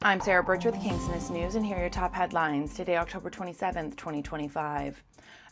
I'm Sarah Burtch with Kingstonist News, and here are your top headlines today, October 27th, 2025.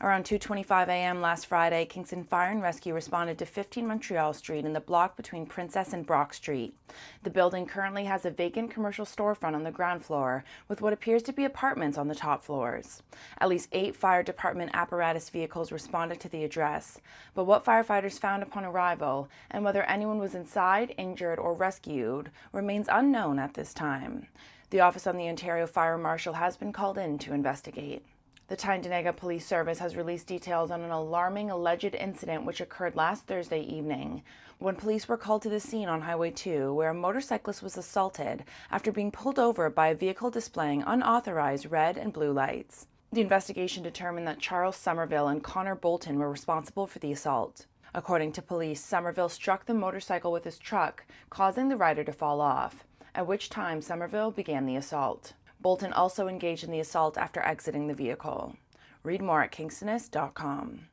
Around 2:25 a.m. last Friday, Kingston Fire and Rescue responded to 15 Montreal Street in the block between Princess and Brock Street. The building currently has a vacant commercial storefront on the ground floor, with what appears to be apartments on the top floors. At least 8 fire department apparatus vehicles responded to the address, but what firefighters found upon arrival and whether anyone was inside, injured, or rescued remains unknown at this time. The office of the Ontario Fire Marshal has been called in to investigate. The Tyendinaga Police Service has released details on an alarming alleged incident which occurred last Thursday evening, when police were called to the scene on Highway 2, where a motorcyclist was assaulted after being pulled over by a vehicle displaying unauthorized red and blue lights. The investigation determined that Charles Somerville and Connor Bolton were responsible for the assault. According to police, Somerville struck the motorcycle with his truck, causing the rider to fall off, at which time Somerville began the assault. Bolton also engaged in the assault after exiting the vehicle. Read more at Kingstonist.com.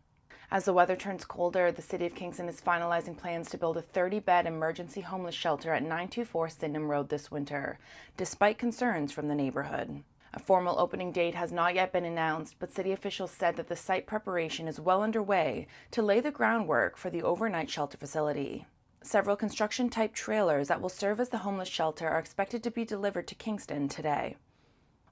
As the weather turns colder, the City of Kingston is finalizing plans to build a 30-bed emergency homeless shelter at 924 Sydenham Road this winter, despite concerns from the neighborhood. A formal opening date has not yet been announced, but city officials said that the site preparation is well underway to lay the groundwork for the overnight shelter facility. Several construction-type trailers that will serve as the homeless shelter are expected to be delivered to Kingston today.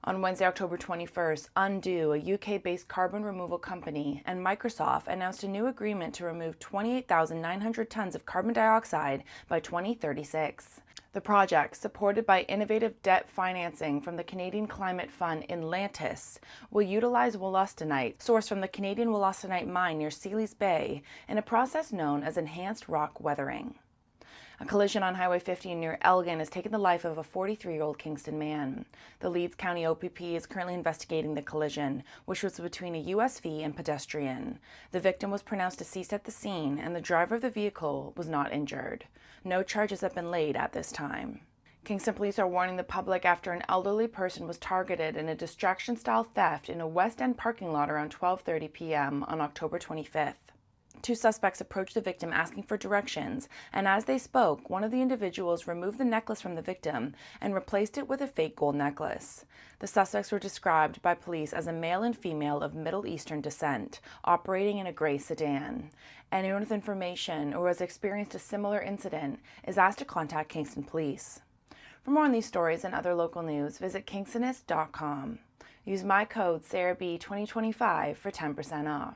On Wednesday, October 21st, Undo, a UK-based carbon removal company, and Microsoft announced a new agreement to remove 28,900 tons of carbon dioxide by 2036. The project, supported by innovative debt financing from the Canadian Climate Fund Atlantis, will utilize wollastonite, sourced from the Canadian wollastonite mine near Sealy's Bay, in a process known as enhanced rock weathering. A collision on Highway 15 near Elgin has taken the life of a 43-year-old Kingston man. The Leeds County OPP is currently investigating the collision, which was between a USV and pedestrian. The victim was pronounced deceased at the scene, and the driver of the vehicle was not injured. No charges have been laid at this time. Kingston Police are warning the public after an elderly person was targeted in a distraction-style theft in a West End parking lot around 12:30 p.m. on October 25th. 2 suspects approached the victim asking for directions, and as they spoke, one of the individuals removed the necklace from the victim and replaced it with a fake gold necklace. The suspects were described by police as a male and female of Middle Eastern descent, operating in a gray sedan. Anyone with information or has experienced a similar incident is asked to contact Kingston Police. For more on these stories and other local news, visit Kingstonist.com. Use my code SarahB2025 for 10% off.